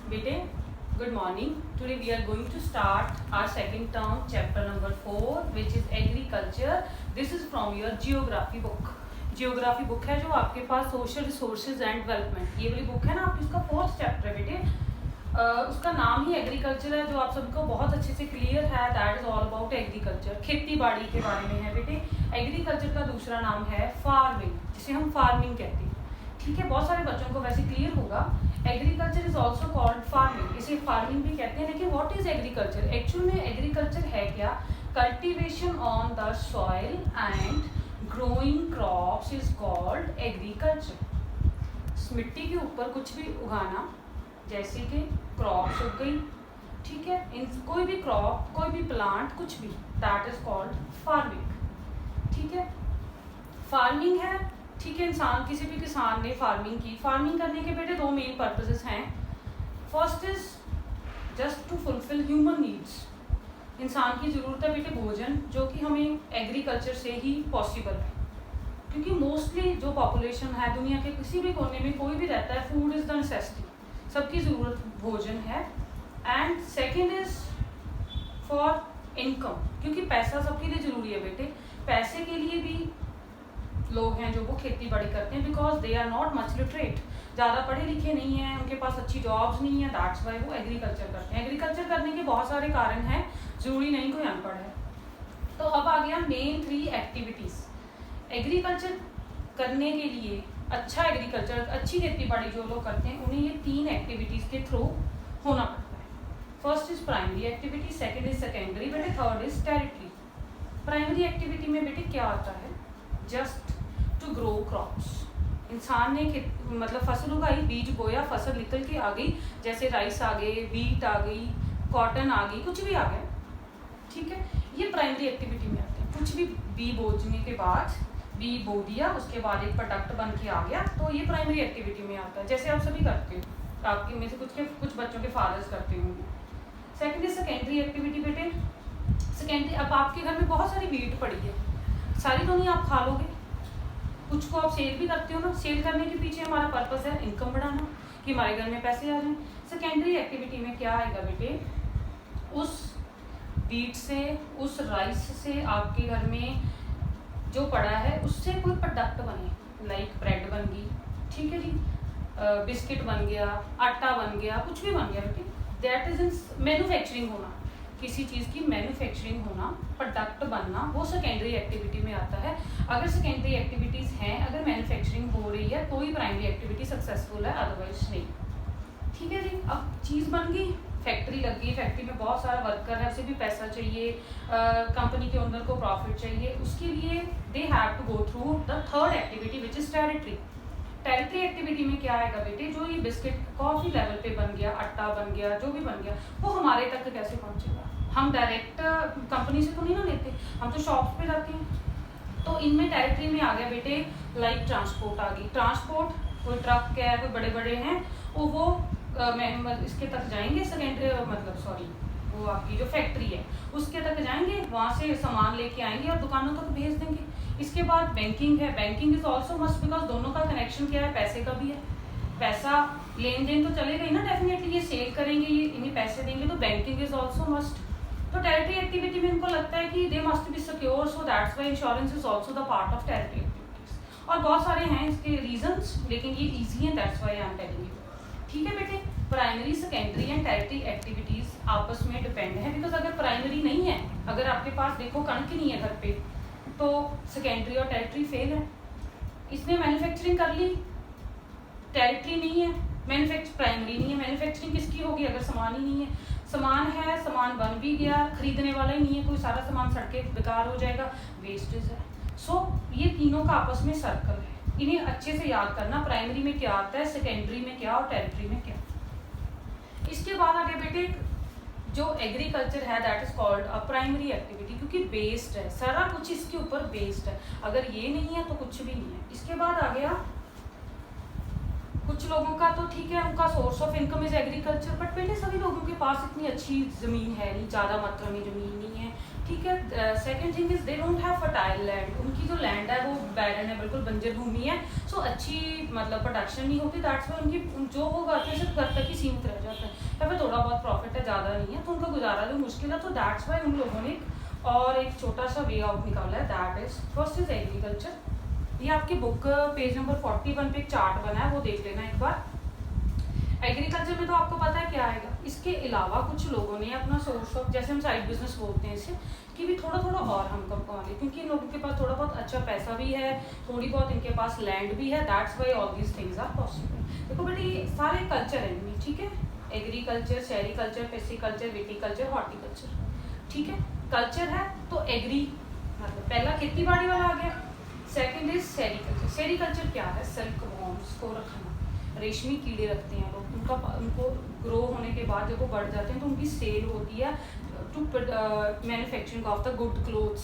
बेटे good morning. Today we are going to start our second term chapter number 4 which is agriculture. This is from your geography book. Geography book है जो आपके पास social resources and development, ये वाली book है ना आपकी, उसका 4th चैप्टर है बेटे। उसका नाम ही एग्रीकल्चर है, जो आप सबको बहुत अच्छे से क्लियर है। That is all about agriculture, खेती बाड़ी के बारे में है बेटे। एग्रीकल्चर का दूसरा नाम है फार्मिंग, जिसे हम फार्मिंग कहते हैं। ठीक है, बहुत सारे बच्चों को वैसे क्लियर होगा। Agriculture is also called farming, इसे फार्मिंग भी कहते हैं। लेकिन व्हाट इज एग्रीकल्चर? एक्चुअल में एग्रीकल्चर है क्या? Cultivation on the soil and growing crops is called agriculture. मिट्टी के ऊपर कुछ भी उगाना, जैसे कि क्रॉप्स उग गई, ठीक है, इन कोई भी क्रॉप, कोई भी प्लांट, कुछ भी, दैट इज कॉल्ड फार्मिंग। ठीक है, फार्मिंग है। ठीक है, इंसान, किसी भी किसान ने फार्मिंग की। फार्मिंग करने के बेटे 2 मेन पर्पसेस हैं। First is just to fulfil human needs. इंसान की ज़रूरत है बेटे भोजन, जो कि हमें एग्रीकल्चर से ही पॉसिबल है, क्योंकि मोस्टली जो पॉपुलेशन है दुनिया के किसी भी कोने में कोई भी रहता है, फूड इज़ द नेसेसिटी, सबकी ज़रूरत भोजन है। And second is for income, क्योंकि पैसा सबके लिए ज़रूरी है बेटे। पैसे के लिए भी लोग हैं जो वो खेती बाड़ी करते हैं, because they are not much literate, ज़्यादा पढ़े लिखे नहीं हैं, उनके पास अच्छी जॉब्स नहीं है, दैट्स वाई वो एग्रीकल्चर करते हैं। एग्रीकल्चर करने के बहुत सारे कारण हैं, ज़रूरी नहीं कोई अनपढ़ है। तो अब आ गया मेन 3 एक्टिविटीज़। एग्रीकल्चर करने के लिए, अच्छा एग्रीकल्चर, अच्छी खेती बाड़ी जो लोग करते हैं, उन्हें ये 3 एक्टिविटीज़ के थ्रू होना पड़ता है। First is primary activity, second is secondary बेटे, third is tertiary. Primary activity में बेटे क्या आता है? Just to grow crops. इंसान ने मतलब फसल उगाई, बीज बोया, फसल निकल के आ गई, जैसे राइस आ गए, व्हीट आ गई, कॉटन आ गई, कुछ भी आ गया। ठीक है, ये प्राइमरी एक्टिविटी में आते हैं। कुछ भी बी बोने के बाद, बी बो दिया, उसके बाद एक प्रोडक्ट बन के आ गया, तो ये प्राइमरी एक्टिविटी में आता है, जैसे आप सभी करते हो, आपके में से कुछ बच्चों के फादर्स करते होंगे। सेकेंड इज सेकेंडरी एक्टिविटी बेटे। सेकेंडरी, अब आपके घर में बहुत सारी व्हीट पड़ी है, सारी तो नहीं आप खा लोगे, कुछ को आप सेल भी करते हो ना। सेल करने के पीछे हमारा पर्पस है इनकम बढ़ाना, कि हमारे घर में पैसे आ जाएं। सेकेंडरी एक्टिविटी में क्या आएगा बेटे? उस व्हीट से, उस राइस से आपके घर में जो पड़ा है, उससे कोई प्रोडक्ट बने, लाइक ब्रेड बन गई, ठीक है जी, बिस्किट बन गया, आटा बन गया, कुछ भी बन गया बेटे, दैट इज इन मैन्युफैक्चरिंग होना, किसी चीज़ की मैन्युफैक्चरिंग होना, प्रोडक्ट बनना, वो सेकेंडरी एक्टिविटी में आता है। अगर सेकेंडरी एक्टिविटीज़ हैं, अगर मैन्युफैक्चरिंग हो रही है, तो ही प्राइमरी एक्टिविटी सक्सेसफुल है, अदरवाइज नहीं। ठीक है जी, अब चीज़ बन गई, फैक्ट्री लग गई, फैक्ट्री में बहुत सारा वर्कर है, उसे भी पैसा चाहिए, कंपनी के ओनर को प्रॉफिट चाहिए, उसके लिए they have to go through the third activity which is territory. Territory activity में क्या आएगा बेटे? जो ये बिस्किट कॉफ़ी लेवल पे बन गया, आटा बन गया, जो भी बन गया, वो हमारे तक कैसे पहुंचेगा? हम डायरेक्ट कंपनी से तो नहीं ना लेते, हम तो शॉप्स पे जाते हैं। तो इनमें टेरिटरी में आ गया बेटे, लाइक ट्रांसपोर्ट आ गई। ट्रांसपोर्ट, कोई ट्रक है, कोई बड़े बड़े हैं, वो इसके तक जाएंगे, सेकेंडरी मतलब सॉरी, वो आपकी जो फैक्ट्री है उसके तक जाएंगे, वहाँ से सामान लेके आएंगे और दुकानों तक भेज देंगे। इसके बाद बैंकिंग है। Banking is also must, because दोनों का कनेक्शन क्या है? पैसे का भी है। पैसा लेन देन तो चलेगा ही ना, डेफिनेटली ये सेल करेंगे, ये इन्हें पैसे देंगे, तो बैंकिंग इज ऑल्सो मस्ट। तो टेरिटरी एक्टिविटी में इनको लगता है कि they must be secure, so that's why insurance is also the part of territory activities. और बहुत सारे हैं इसके रीजंस, लेकिन ये ईजी है, that's Y I am telling you. ठीक है बेटे, primary, secondary and territory activities आपस में डिपेंड है, बिकॉज अगर प्राइमरी नहीं है, अगर आपके पास देखो कणक नहीं है घर पे, तो सेकेंडरी और टेरिटरी फेल है। इसने मैन्युफैक्चरिंग कर ली, टेरिटरी नहीं है, प्राइमरी नहीं है, मैन्युफैक्चरिंग किसकी होगी अगर सामान ही नहीं है? सामान है, सामान बन भी गया, खरीदने वाला ही नहीं है, कोई सारा सामान सड़के बेकार हो जाएगा, वेस्टेज है। सो ये तीनों का आपस में सर्कल है, इन्हें अच्छे से याद करना। प्राइमरी में क्या आता है, सेकेंडरी में क्या और टेरिटरी में क्या। इसके बाद आगे बेटे जो एग्रीकल्चर है, that is called a primary activity, क्योंकि बेस्ड है, सारा कुछ इसके ऊपर बेस्ड है। अगर ये नहीं है तो कुछ भी नहीं है। इसके बाद आ गया कुछ लोगों का, तो ठीक है, उनका source of income is agriculture, but बेटे सभी लोगों के पास इतनी अच्छी ज़मीन है नहीं, ज़्यादा मात्रा में ज़मीन नहीं है। ठीक है, second thing is they don't have fertile land, उनकी जो लैंड है वो बैरन है, बिल्कुल बंजर भूमि है, सो अच्छी मतलब प्रोडक्शन नहीं होती, दैट्स वाई उनकी जो वो करते हैं सिर्फ घर तक ही सीमित रह जाता है। बहुत प्रॉफिट है, ज़्यादा नहीं है, तो उनका गुजारा जो मुश्किल है, तो दैट्स वाई उन लोगों ने और एक छोटा सा वे आउट निकाला है, that is first is agriculture. ये आपकी बुक पेज नंबर 41 पे एक चार्ट बना है, वो देख लेना एक बार। एग्रीकल्चर में तो आपको पता है क्या आएगा। इसके अलावा कुछ लोगों ने अपना सोर्स ऑफ, जैसे हम साइड बिजनेस बोलते हैं इसे, कि भी थोड़ा थोड़ा और हम कमा लें, क्योंकि इन लोगों के पास थोड़ा बहुत अच्छा पैसा भी है, थोड़ी बहुत इनके पास लैंड भी है, that's why all these things are possible. देखो बेटे ये सारे कल्चर है इनमें, ठीक है, agriculture, sericulture, pisciculture, viticulture, horticulture, ठीक है। कल्चर है तो एग्री मतलब पहला खेती बाड़ी वाला आ गया। Second is sericulture. सेरिकल्चर क्या है? सिल्क वॉर्म्स को रखना, रेशमी कीड़े रखते हैं लोग, उनको ग्रो होने के बाद जब वो बढ़ जाते हैं तो उनकी सेल होती है to manufacturing of the good clothes.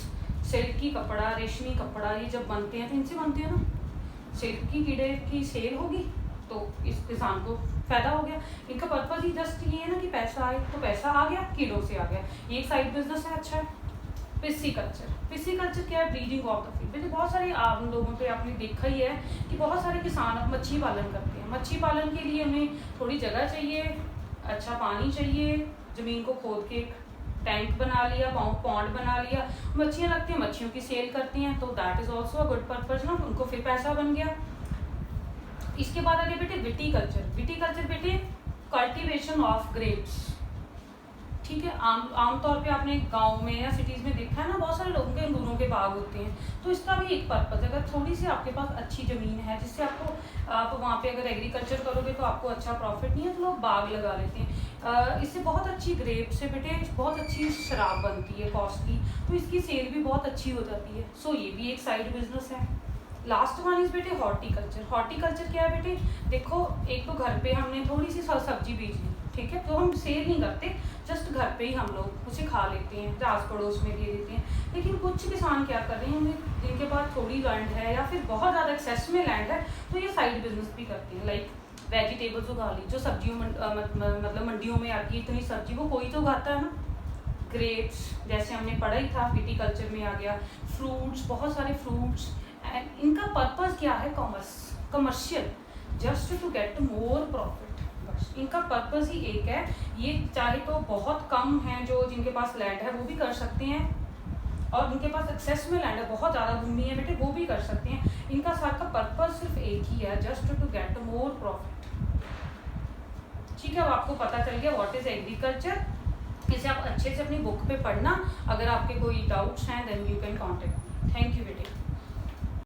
Silk की कपड़ा, रेशमी कपड़ा, ये जब बनते हैं तो इनसे बनते हैं ना। सिल्क की कीड़े की सेल होगी तो इस किसान को फायदा हो गया। इनका पर्पज ही जस्ट ये है ना कि पैसा आए, तो पैसा आ गया, कीड़ों से आ गया, ये एक साइड बिजनेस है, अच्छा है। पिस्सीकल्चर। पिस्सीकल्चर क्या है? Breeding of the field. बहुत सारे आप लोगों पे आपने देखा ही है कि बहुत सारे किसान अब मच्छी पालन करते हैं। मच्छी पालन के लिए उन्हें थोड़ी जगह चाहिए, अच्छा पानी चाहिए, ज़मीन को खोद के टैंक बना लिया, पॉन्ड बना लिया, मच्छियाँ रखते हैं, मच्छियों की सेल करते हैं, तो that is also a good purpose ना, उनको फिर पैसा बन गया। इसके बाद आगे बेटे विटीकल्चर। विटीकल्चर बेटे कल्टीवेशन ऑफ ग्रेप्स, ठीक है। आमतौर पे आपने गांव में या सिटीज़ में देखा है ना, बहुत सारे लोगों के अंगूरों के बाग होते हैं, तो इसका भी एक पर्पज है। अगर थोड़ी सी आपके पास अच्छी ज़मीन है जिससे आप वहाँ पे अगर एग्रीकल्चर करोगे तो आपको अच्छा प्रॉफिट नहीं है, तो लोग बाग लगा लेते हैं। इससे बहुत अच्छी ग्रेप से बेटे बहुत अच्छी शराब बनती है, कॉस्टली, तो इसकी सेल भी बहुत अच्छी हो जाती है। सो ये भी एक साइड बिजनेस है। लास्ट वन इज बेटे हॉर्टिकल्चर। हॉर्टिकल्चर क्या है बेटे? देखो एक तो घर पे हमने थोड़ी सी सब्जी बीज ली, ठीक है, तो हम सेल नहीं करते, जस्ट घर पे ही हम लोग उसे खा लेते हैं, आस पड़ोस में दे देते हैं। लेकिन कुछ किसान क्या कर रहे हैं, जिनके पास थोड़ी लैंड है या फिर बहुत ज़्यादा एक्सेस में लैंड है, तो ये साइड बिजनेस भी करते हैं। लाइक वेजिटेबल्स उगा ली, जो सब्जियों मतलब मंडियों में आती है इतनी सब्जी, वो कोई तो उगाता है ना। ग्रेप्स जैसे हमने पढ़ा ही था, विटीकल्चर में आ गया। फ्रूट्स, बहुत सारे फ्रूट्स, एंड इनका पर्पस क्या है? Commercial, just to get more profit. बस इनका पर्पस ही एक है। ये चाहे तो बहुत कम हैं जो जिनके पास लैंड है वो भी कर सकते हैं, और उनके पास एक्सेस में लैंड है, बहुत ज़्यादा भूमि है बेटे, वो भी कर सकते हैं। इनका सबका पर्पस सिर्फ एक ही है, just to get more profit. ठीक है, अब आपको पता चल गया व्हाट इज एग्रीकल्चर। इसे आप अच्छे से अपनी बुक पे पढ़ना। अगर आपके कोई डाउट्स हैं then you can contact. Thank you बेटे।